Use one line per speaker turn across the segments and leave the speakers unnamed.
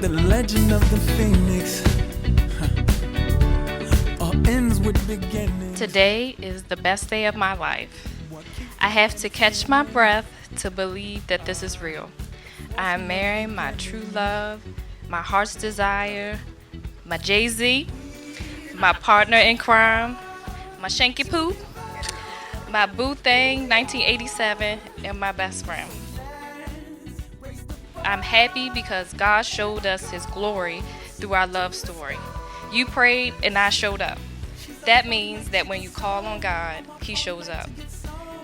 the legend of the phoenix. All ends with beginnings.
Today is the best day of my life. I have to catch my breath to believe that this is real. I am marrying my true love, my heart's desire, my Jay-Z, my partner in crime, my Shanky Poo, my boo thing 1987, and my best friend. I'm happy because God showed us his glory through our love story. You prayed and I showed up. That means that when you call on God, he shows up.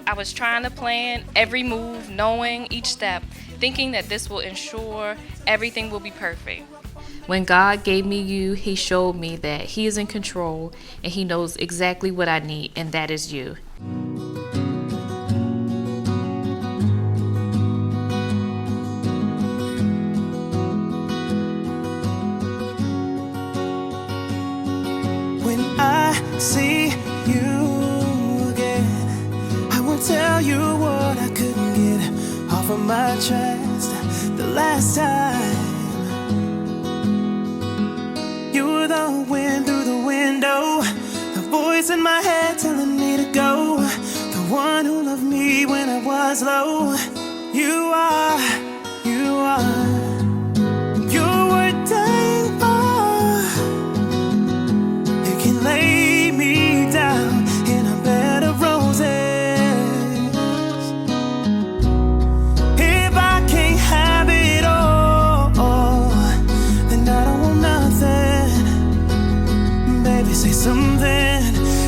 I was trying to plan every move, knowing each step, thinking that this will ensure everything will be perfect. When God gave me you, he showed me that he is in control and he knows exactly what I need, and that is you.
When I see you again, I will tell you what I couldn't get off of my chest the last time. You were the wind through the window, the voice in my head telling me to go, the one who loved me when I was low. You are, you were dying for. You can lay me down in a bed of roses. If I can't have it all, then I don't want nothing. Baby, say something,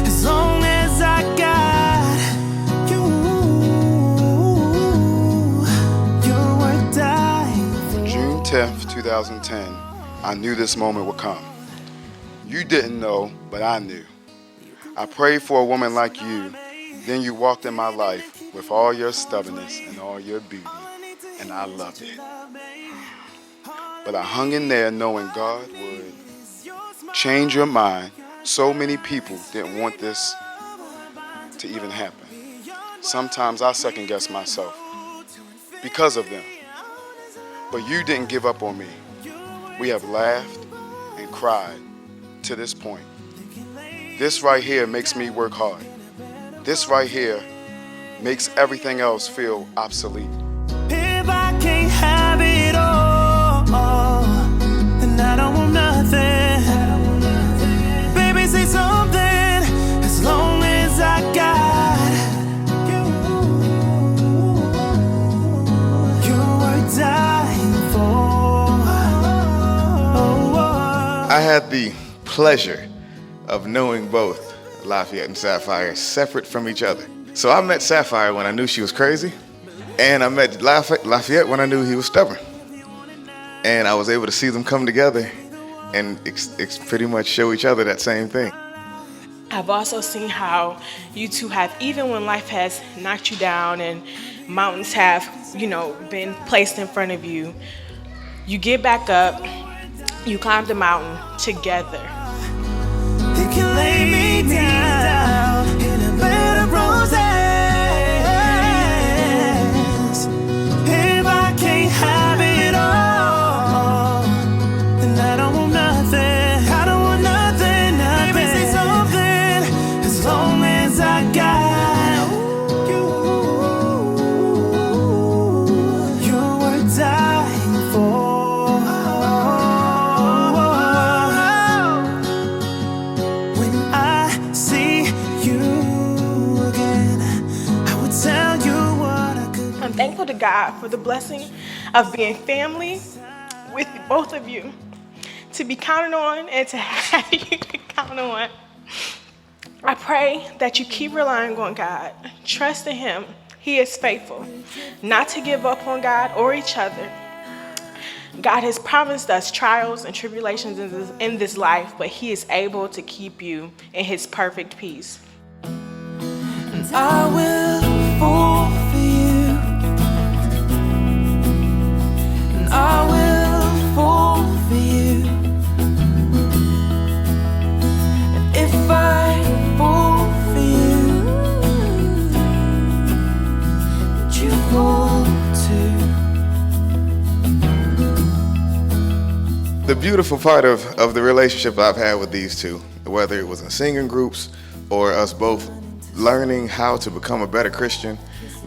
as long as I got you. You were dying for.
June 10th, 2010, I knew this moment would come. You didn't know, but I knew. I prayed for a woman like you, then you walked in my life with all your stubbornness and all your beauty, and I loved it. But I hung in there knowing God would change your mind. So many people didn't want this to even happen. Sometimes I second guess myself because of them. But you didn't give up on me. We have laughed and cried to this point. This right here makes me work hard. This right here makes everything else feel obsolete.
If I can't have it all, then I don't want nothing. Baby, say something, as long as I got you. You were dying for.
I had the pleasure of knowing both LaFayette and Sapphire separate from each other. So I met Sapphire when I knew she was crazy, and I met LaFayette when I knew he was stubborn. And I was able to see them come together and pretty much show each other that same thing.
I've also seen how you two have, even when life has knocked you down and mountains have, been placed in front of you, you get back up, you climb the mountain together.
You can lay me down in a bed of roses. If I can't have it all, then I don't want nothing. I don't want nothing, nothing. Baby, say something, as long as I got you. You were dying for.
Thankful to God for the blessing of being family with both of you, to be counted on and to have you count on. I pray that you keep relying on God, trust in him. He is faithful, not to give up on God or each other. God has promised us trials and tribulations in this life, but he is able to keep you in his perfect peace.
And I will fall for you. And I will fall for you. And if I fall for you, would you fall too?
beautiful part of the relationship I've had with these two, whether it was in singing groups or us both learning how to become a better Christian,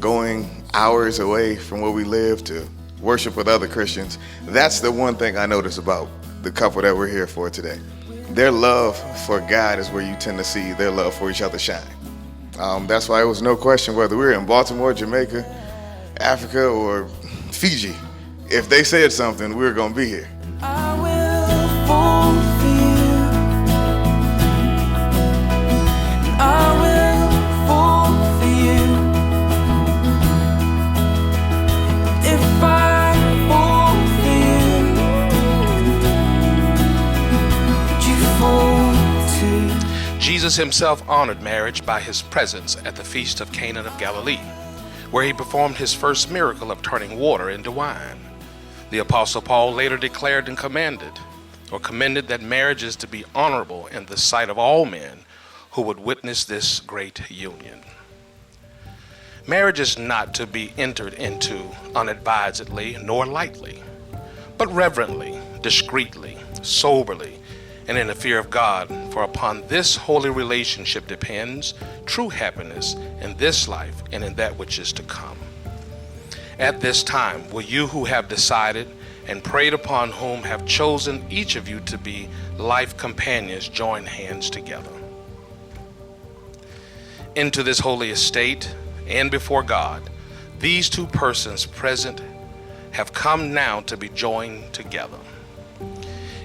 going hours away from where we live to worship with other Christians. That's the one thing I notice about the couple that we're here for today. Their love for God is where you tend to see their love for each other shine. That's why it was no question whether we were in Baltimore, Jamaica, Africa, or Fiji. If they said something, we were going to be here.
I will fulfill. I will fulfill. If I fulfill, would you fall too?
Jesus himself honored marriage by his presence at the Feast of Cana of Galilee, where he performed his first miracle of turning water into wine. The Apostle Paul later declared and commended that marriage is to be honorable in the sight of all men who would witness this great union. Marriage is not to be entered into unadvisedly nor lightly, but reverently, discreetly, soberly, and in the fear of God, for upon this holy relationship depends true happiness in this life and in that which is to come. At this time, will you who have decided and prayed upon whom have chosen each of you to be life companions join hands together? Into this holy estate and before God, these two persons present have come now to be joined together.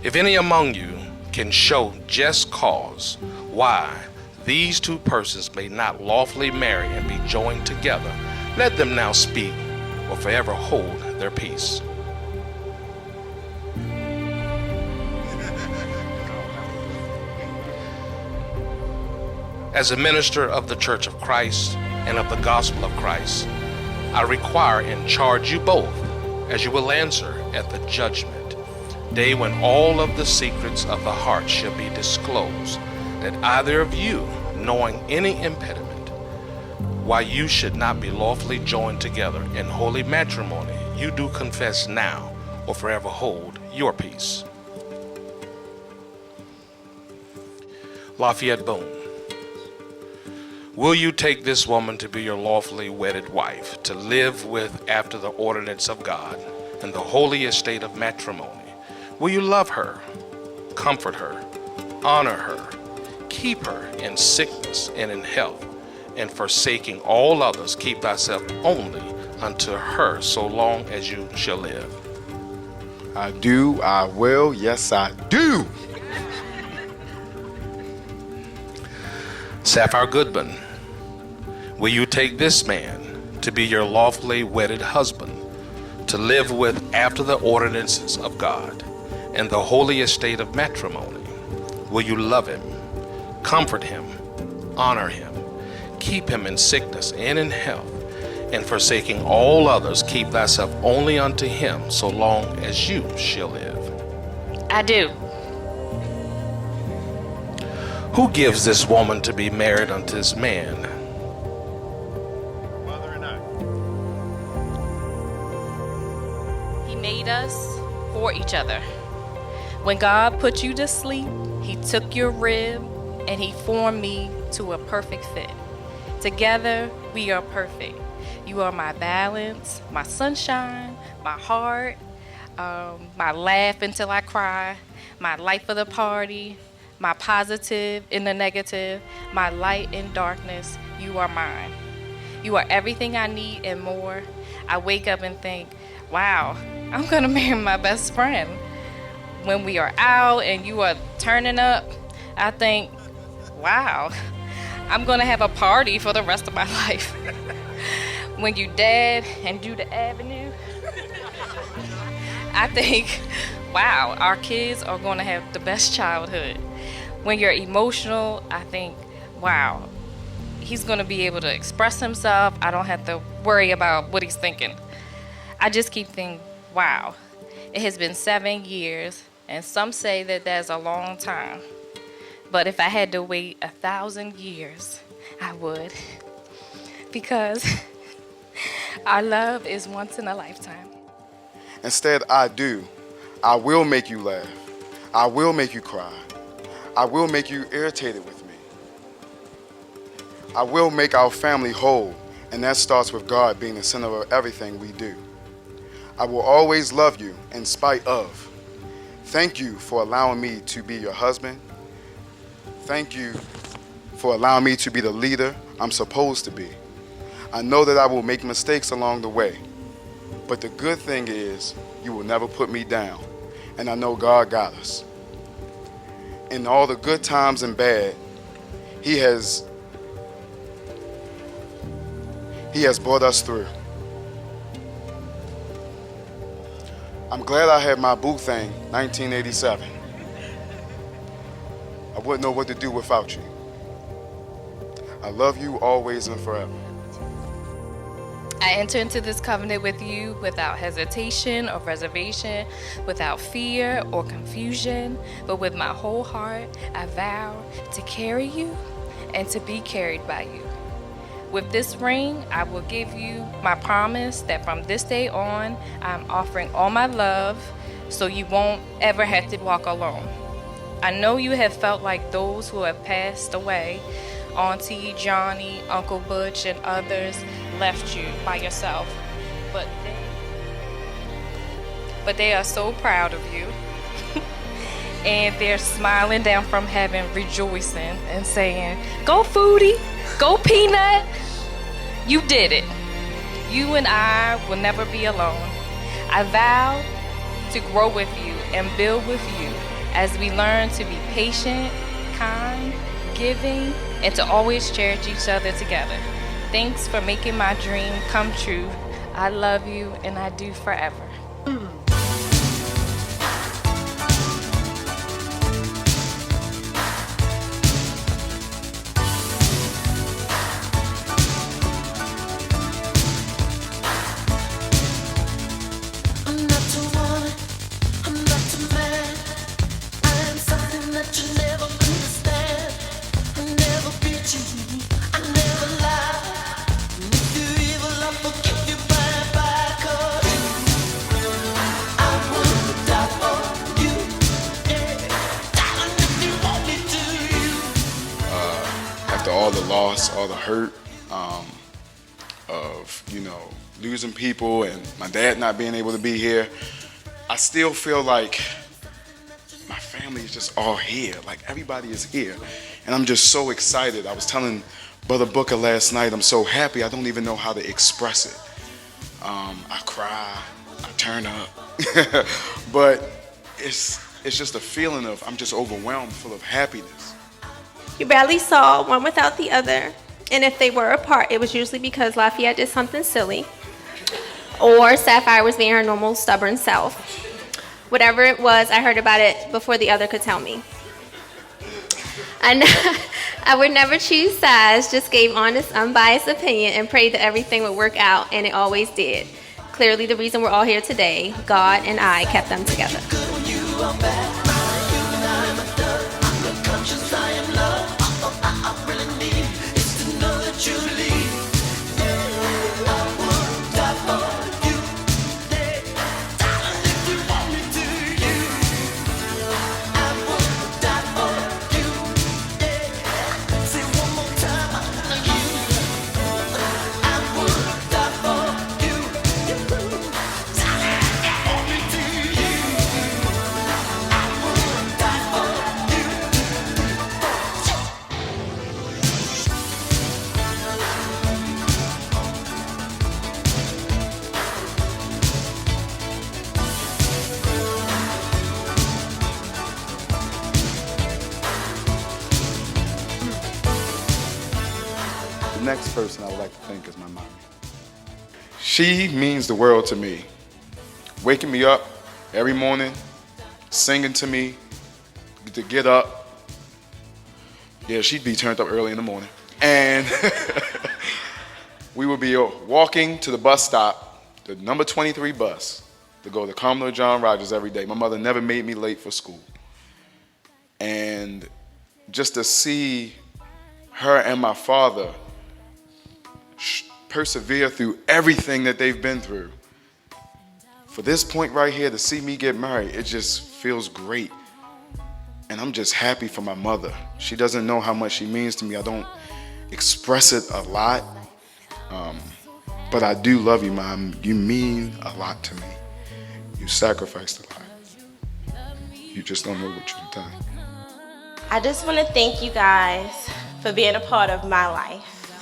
If any among you can show just cause why these two persons may not lawfully marry and be joined together, let them now speak or forever hold their peace. As a minister of the Church of Christ and of the gospel of Christ, I require and charge you both, as you will answer at the judgment day when all of the secrets of the heart shall be disclosed, that either of you, knowing any impediment, why you should not be lawfully joined together in holy matrimony, you do confess now or forever hold your peace. LaFayette Boone, will you take this woman to be your lawfully wedded wife, to live with after the ordinance of God in the holy estate of matrimony? Will you love her, comfort her, honor her, keep her in sickness and in health, and forsaking all others, keep thyself only unto her so long as you shall live?
I do, I will, yes I do.
Sapphire Goodman, will you take this man to be your lawfully wedded husband, to live with after the ordinances of God and the holy estate of matrimony? Will you love him, comfort him, honor him, keep him in sickness and in health, and forsaking all others, keep thyself only unto him so long as you shall live?
I do.
Who gives this woman to be married unto this man?
Mother and I.
He made us for each other. When God put you to sleep, he took your rib and he formed me to a perfect fit. Together, we are perfect. You are my balance, my sunshine, my heart, my laugh until I cry, my life of the party, my positive in the negative, my light in darkness. You are mine. You are everything I need and more. I wake up and think, wow, I'm gonna marry my best friend. When we are out and you are turning up, I think, wow, I'm gonna have a party for the rest of my life. When you dead and do the avenue, I think, wow, our kids are gonna have the best childhood. When you're emotional, I think, wow, he's gonna be able to express himself. I don't have to worry about what he's thinking. I just keep thinking, wow, it has been 7 years, and some say that that's a long time. But if I had to wait 1,000 years, I would. Because our love is once in a lifetime.
Instead, I do. I will make you laugh. I will make you cry. I will make you irritated with me. I will make our family whole, and that starts with God being the center of everything we do. I will always love you in spite of. Thank you for allowing me to be your husband. Thank you for allowing me to be the leader I'm supposed to be. I know that I will make mistakes along the way, but the good thing is you will never put me down, and I know God got us. In all the good times and bad, He has brought us through. I'm glad I had my boo thing, 1987. I wouldn't know what to do without you. I love you always and forever.
I enter into this covenant with you without hesitation or reservation, without fear or confusion, but with my whole heart, I vow to carry you and to be carried by you. With this ring, I will give you my promise that from this day on, I'm offering all my love so you won't ever have to walk alone. I know you have felt like those who have passed away, Auntie, Johnny, Uncle Butch, and others left you by yourself, but they are so proud of you. And they're smiling down from heaven, rejoicing and saying, "Go Foodie, go Peanut, you did it. You and I will never be alone. I vow to grow with you and build with you as we learn to be patient, kind, giving, and to always cherish each other together. Thanks for making my dream come true. I love you and I do forever."
I'm not too woman, I'm not too man. I am something that you never understand. I never beat you, I never lie. And if you're evil, I'll forgive you bye. 'Cause I would die for you. Yeah, darling, if you want me to.
After all the loss, all the hurt of, losing people and my dad not being able to be here, I still feel like my family is just all here. Like everybody is here. And I'm just so excited. I was telling Brother Booker last night, I'm so happy. I don't even know how to express it. I cry, I turn up. But it's just a feeling of, I'm just overwhelmed, full of happiness.
You barely saw one without the other, and if they were apart, it was usually because Lafayette did something silly, or Sapphire was being her normal stubborn self. Whatever it was, I heard about it before the other could tell me. I would never choose sides, just gave honest, unbiased opinion and prayed that everything would work out, and it always did. Clearly the reason we're all here today, God and I kept them together.
Good when you are bad. You and I am a dud. I'm unconscious, I am love. All I really need is to know that you leave. I would die for you. Darling, if you want me to, you. I would die for you. Say one more time, you. I would die for you. Darling, if you want me to, you. I would die for you.
The next person I would like to thank is my mommy. She means the world to me. Waking me up every morning, singing to me to get up. Yeah, she'd be turned up early in the morning. And we would be walking to the bus stop, the number 23 bus, to go to Commodore John Rogers every day. My mother never made me late for school. And just to see her and my father persevere through everything that they've been through. For this point right here, to see me get married, it just feels great. And I'm just happy for my mother. She doesn't know how much she means to me. I don't express it a lot, but I do love you, Mom. You mean a lot to me. You sacrificed a lot. You just don't know what you've done.
I just want to thank you guys for being a part of my life.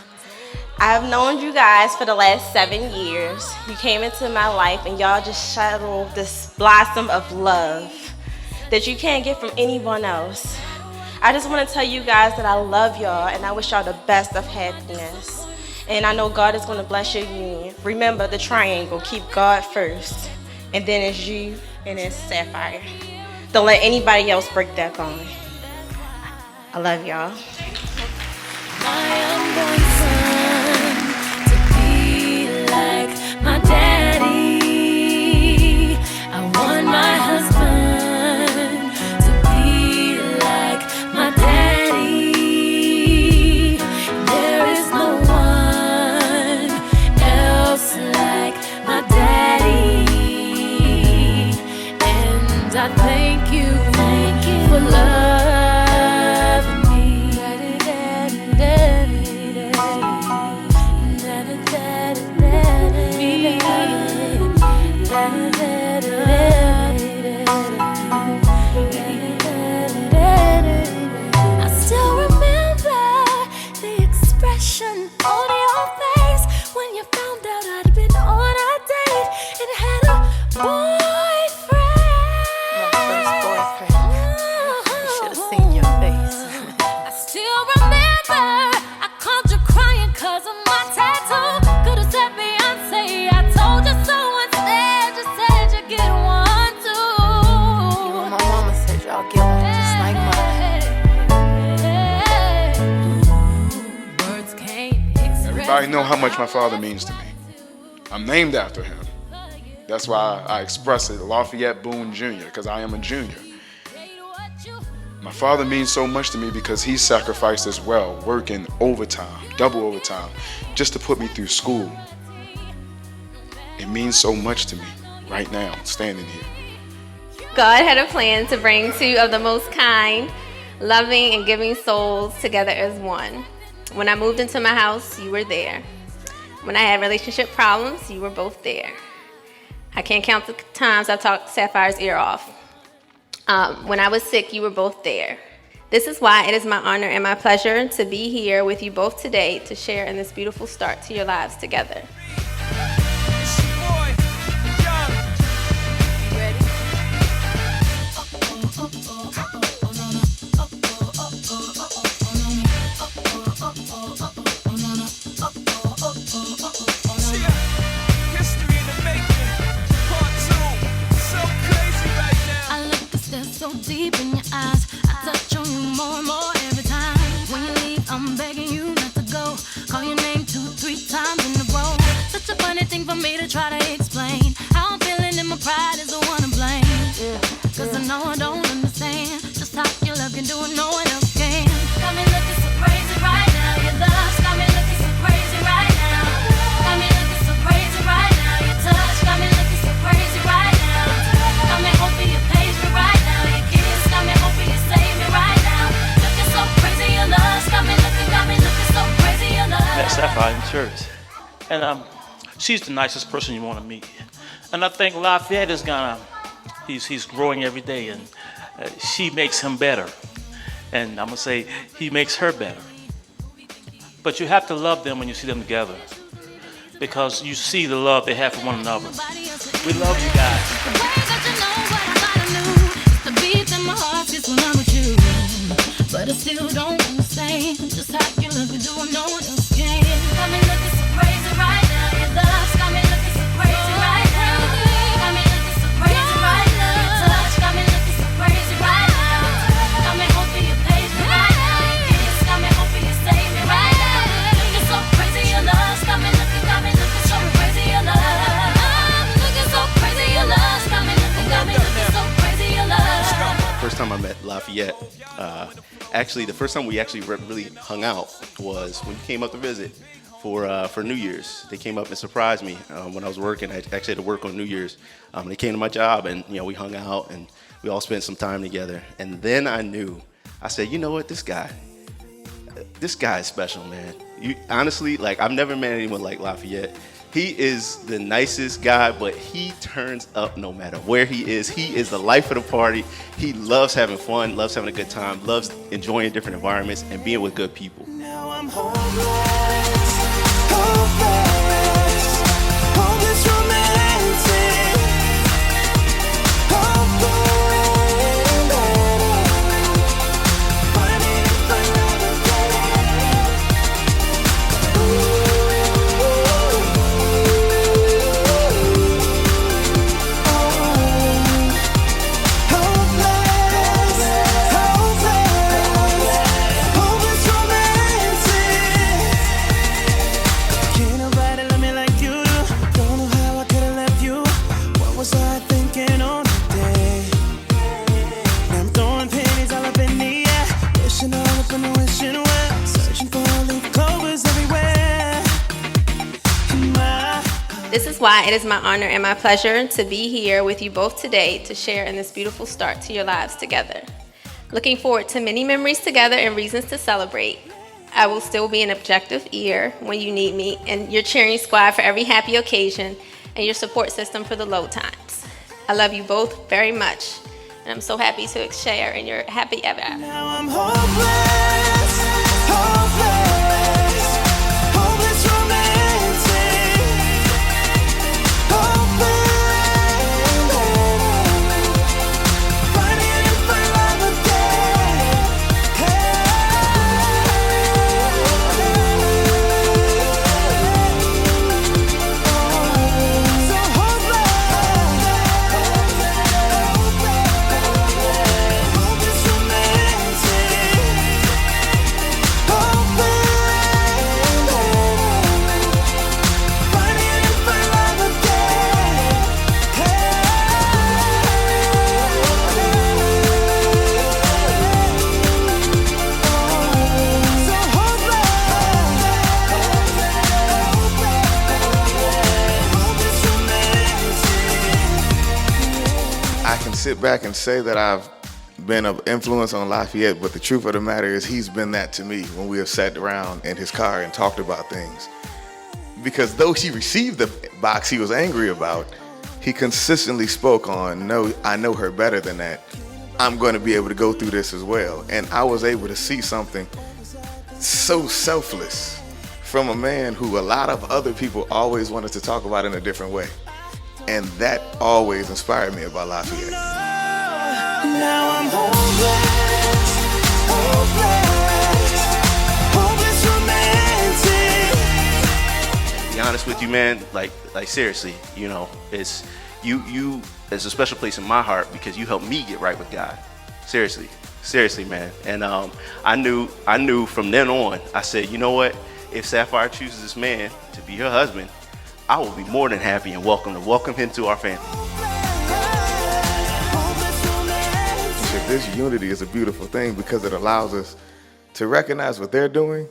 I've known you guys for the last 7 years. You came into my life and y'all just shadowed this blossom of love that you can't get from anyone else. I just want to tell you guys that I love y'all and I wish y'all the best of happiness. And I know God is going to bless your union. Remember the triangle. Keep God first. And then it's you and it's Sapphire. Don't let anybody else break that bond. I love y'all.
My unborn son to be like my daddy. I want my husband to be like my daddy. There is no one else like my daddy. And I thank you for love. I still remember the expression on your face when you found out I'd been on a date and had a boyfriend.
My first boyfriend. You should have seen your face.
I still remember I called you crying 'cause of my tattoo. Could have said Beyonce, I told you so instead. You said you get one too.
Well, my mama said y'all get one just like mine.
Words can't express.
Everybody know how much my father means to me. I'm named after him. That's why I express it, Lafayette Boone Jr., because I am a junior. My father means so much to me because he sacrificed as well, working overtime, double overtime, just to put me through school. It means so much to me right now, standing here.
God had a plan to bring two of the most kind, loving, and giving souls together as one. When I moved into my house, you were there. When I had relationship problems, you were both there. I can't count the times I talked Sapphire's ear off. When I was sick, you were both there. This is why it is my honor and my pleasure to be here with you both today to share in this beautiful start to your lives together.
So deep in your eyes, I touch on you more and more every time. When you leave, I'm begging you not to go. Call your name 2-3 times in a row. Such a funny thing for me to try to explain. How I'm feeling and my pride is the one to blame. Cause I know I don't understand just how your love can do it, no one else can. Got me looking so crazy right now. Your love's got me looking so crazy right now. Got me looking so crazy right now. Your touch got me looking so crazy right now. Got me hoping you page me right now. Got me hoping you save me right now. Looking so crazy, your love got me looking so crazy, your love.
Met Sapphire in church, and she's the nicest person you want to meet. And I think Lafayette is he's growing every day, and she makes him better. And I'm gonna say he makes her better. But you have to love them when you see them together, because you see the love they have for one another. We love you guys.
My heart gets when I'm with you, but I still don't understand just how you look and do what no one else can. Got me looking so crazy right now. Your love's got me looking so crazy right now. Got me looking so crazy right now. Your touch got me looking so crazy right now. Got me hoping you page me right now. Your kiss got me hoping you save me right now. Looking so crazy, your love's got me looking so crazy, your love. I'm looking so crazy, your love's got me looking so crazy, your love.
First time I met Lafayette, actually the first time we actually really hung out was when you came up to visit for New Year's. They came up and surprised me when I was working. I actually had to work on New Year's. They came to my job and we hung out and We all spent some time together. And then I knew, I said, you know what, this guy is special, man. Honestly, like, I've never met anyone like Lafayette. He is the nicest guy, but he turns up no matter where he is. He is the life of the party. He loves having fun, loves having a good time, loves enjoying different environments and being with good people.
Now I'm hopeless, hopeless, hopeless romantic, hopeless, fighting for another
This is why it is my honor and my pleasure to be here with you both today to share in this beautiful start to your lives together. Looking forward to many memories together and reasons to celebrate. I will still be an objective ear when you need me, and your cheering squad for every happy occasion, and your support system for the low times. I love you both very much, and I'm so happy to share in your happy ever after.
Now I'm hopeless, hopeless, hopeless romantic, hopeless, fighting for love again. So hopeless romantic, fighting for love
I can sit back and say that I've been of influence on Lafayette, but the truth of the matter is he's been that to me when we have sat around in his car and talked about things. Because though he received the box he was angry about, he consistently spoke on, no, I know her better than that. I'm going to be able to go through this as well. And I was able to see something so selfless from a man who a lot of other people always wanted to talk about in a different way. And that always inspired me about Lafayette.
Now I'm hopeless, hopeless, hopeless romantic.
To be honest with you, man, like seriously, you know, it's you there's a special place in my heart because you helped me get right with God. Seriously, man. And I knew from then on, I said, you know what? If Sapphire chooses this man to be her husband, I will be more than happy and welcome him to our family.
This unity is a beautiful thing because it allows us to recognize what they're doing,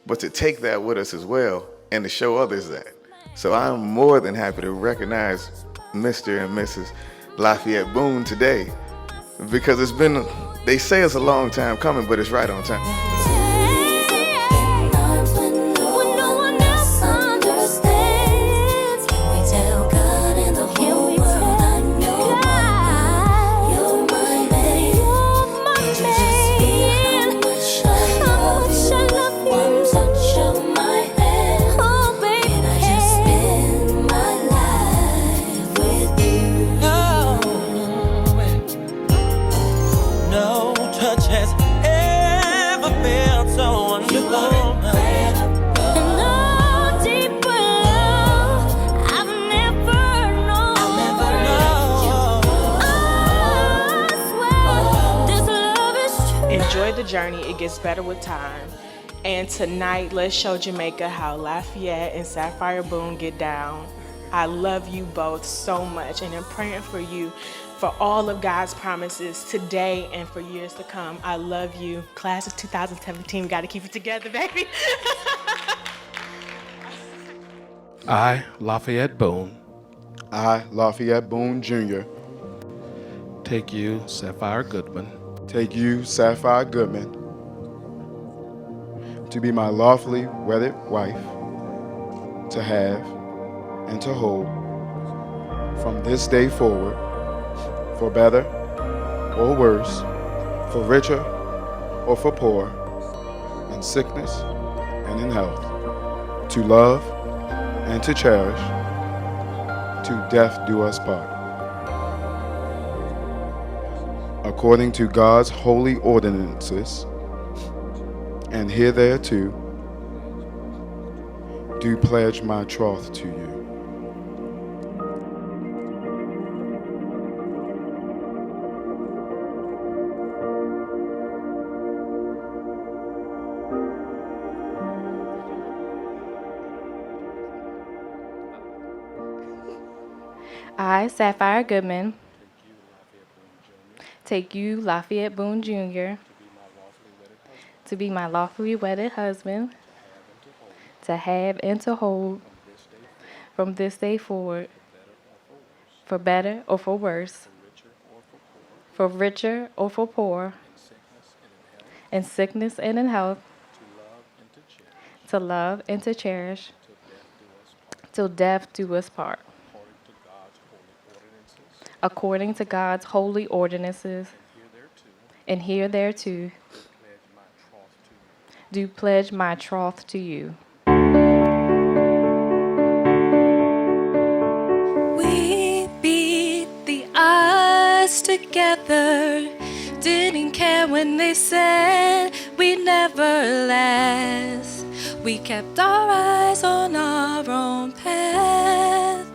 but to take that with us as well and to show others that. So I'm more than happy to recognize Mr. and Mrs. Lafayette Boone today because it's been, they say it's a long time coming, but it's right on time.
Enjoy the journey, it gets better with time. And tonight, let's show Jamaica how Lafayette and Sapphire Boone get down. I love you both so much, and I'm praying for you for all of God's promises today and for years to come. I love you. Class of 2017, we got to keep it together, baby.
I, Lafayette Boone,
I, Lafayette Boone Jr.,
Take you, Sapphire Goodman,
take you, Sapphire Goodman, to be my lawfully wedded wife, to have and to hold from this day forward, for better or worse, for richer or for poor, in sickness and in health, to love and to cherish, to death do us part. According to God's holy ordinances, and herethereto, do pledge my troth to you.
I, Sapphire Goodman, take you, LaFayette Boone Jr., to be my lawfully wedded husband, to have and to hold from this day forward, for better or for worse, for richer or for poor, in sickness and in health, to love and to cherish, till death do us part. According to God's holy ordinances, and herethereto, do pledge my troth to you.
We beat the odds together. Didn't care when they said we'd never last. We kept our eyes on our own path.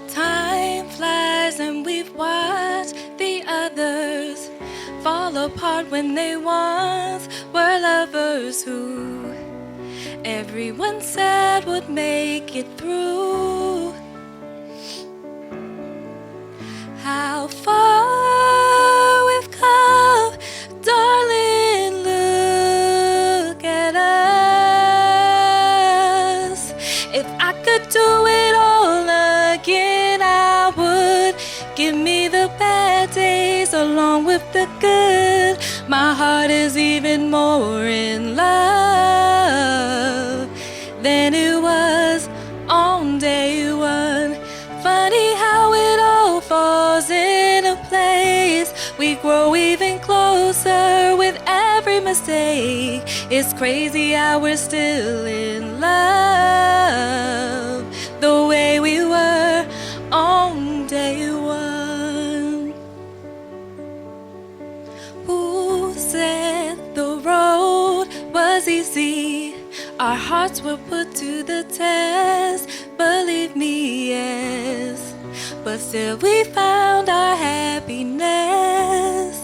Time flies and we've watched the others fall apart when they once were lovers who everyone said would make it through. How far we've come, darling, look at us. If I could do it all again, I would. Give me the bad days along with the good. My heart is even more in love than it was on day one. Funny how it all falls into place. We grow even closer with every mistake. It's crazy how we're still in love the way we were on day one. Who said the road was easy? Our hearts were put to the test, believe me, yes. But still we found our happiness.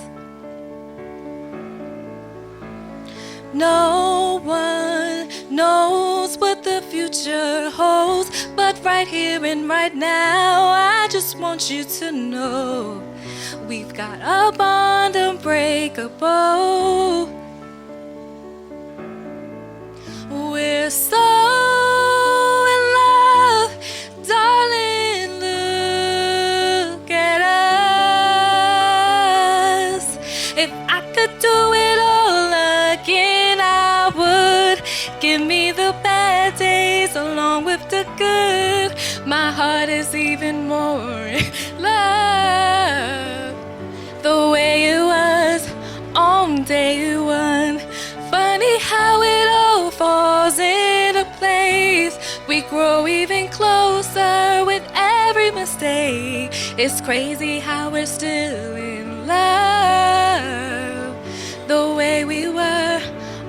No one knows what the future holds, but right here and right now, I just want you to know we've got a bond unbreakable. We're so in love, darling, look at us. If I could do it all again, I would. Give me the bad days along with the good. My heart is even more in love the way it was on day one. Funny how it all falls into place. We grow even closer with every mistake. It's crazy how we're still in love the way we were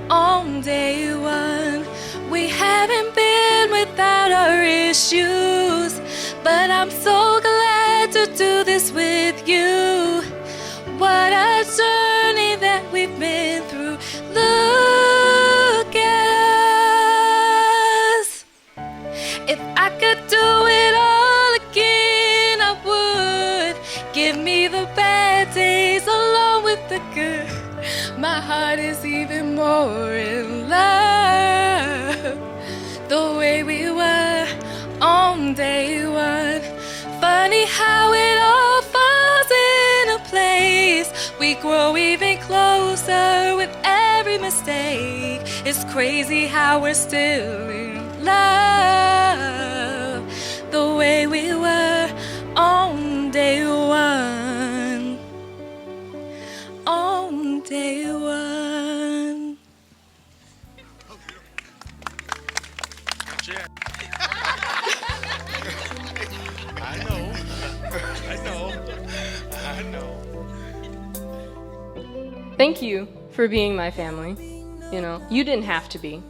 on day one. We haven't been without our issues, but I'm so glad to do this with you. What a journey that we've been through. Look at us. If I could do it all again, I would. Give me the bad days along with the good. My heart is even more in love the way we were on day one. Funny how
grow even closer with every mistake. It's crazy how we're still in love, the way we were on day one. On day one.
I know.
Thank you for being my family. You know, you didn't have to be,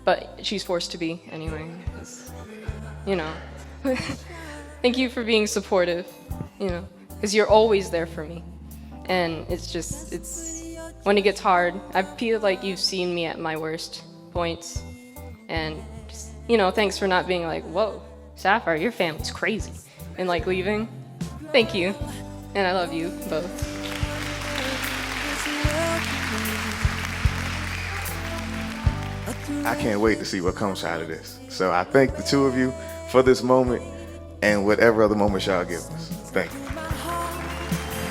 but she's forced to be anyway. 'Cause, you know, thank you for being supportive. You know, because you're always there for me, and it's when it gets hard. I feel like you've seen me at my worst points, and just, you know, thanks for not being like, whoa, Sapphire, your family's crazy, and like leaving. Thank you, and I love you both.
I can't wait to see what comes out of this. So I thank the two of you for this moment and whatever other moments y'all give us. Thank you.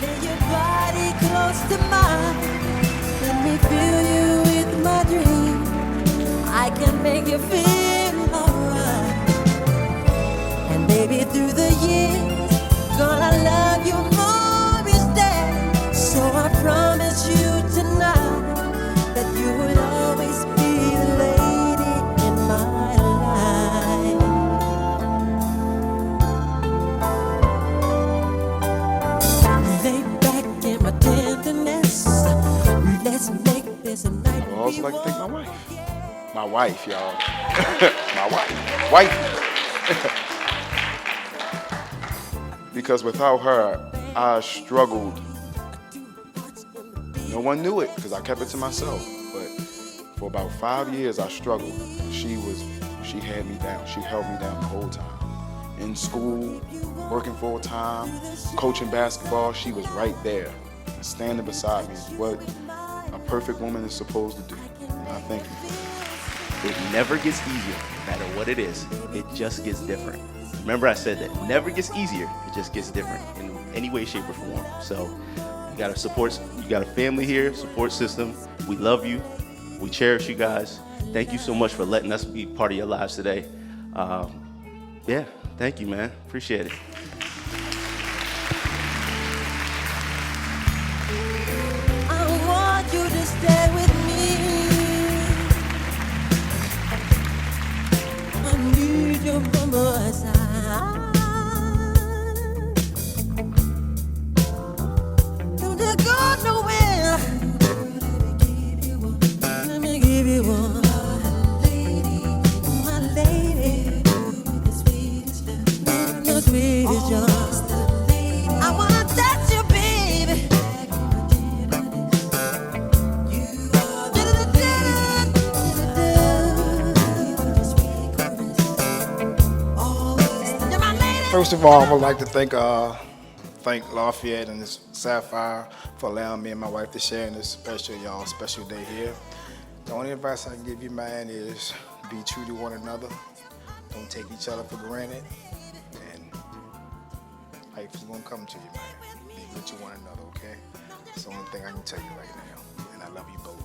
Lay your body close to mine. Let me fill you with my dream. I can make you feel alright. And baby, through the years, gonna love you more each day. So I promise you tonight that you will always be the lady in my life. Lay back in my tenderness. Let's make this a night.
I would also like to thank my wife. My wife, y'all. My wife. Wifey. Because without her, I struggled. No one knew it because I kept it to myself. But for about 5 years, I struggled. She had me down. She held me down the whole time. In school, working full time, coaching basketball, she was right there, standing beside me. What a perfect woman is supposed to do. And I thank you for that.
It never gets easier, no matter what it is. It just gets different. Remember I said that. It never gets easier, it just gets different in any way, shape, or form. So you got a family here, support system. We love you. We cherish you guys. Thank you so much for letting us be part of your lives today. Yeah, thank you, man. Appreciate it.
I want you to stay with me. I need you by my side. Don't you go nowhere. Let me give you one. My lady, the sweetest young. I wanna touch you, baby.
First of all, I would like to thank LaFayette and this Sapphire for allowing me and my wife to share in this special day here. The only advice I can give you, man, is be true to one another. Don't take each other for granted. And life is gonna come to you, man. Be good to one another, okay? That's the only thing I can tell you right now. And I love you both.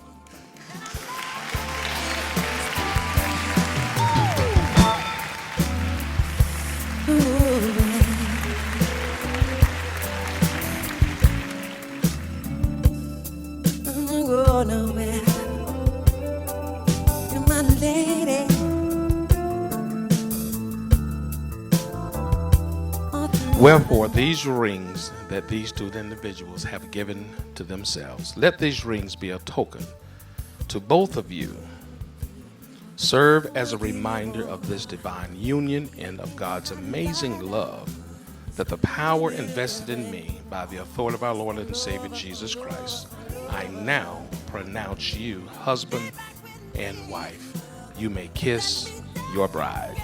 Go nowhere. You're my lady.
Wherefore, these rings that these two individuals have given to themselves, let these rings be a token to both of you. Serve as a reminder of this divine union and of God's amazing love, that the power invested in me by the authority of our Lord and Savior Jesus Christ, I now pronounce you husband and wife. You may kiss your bride.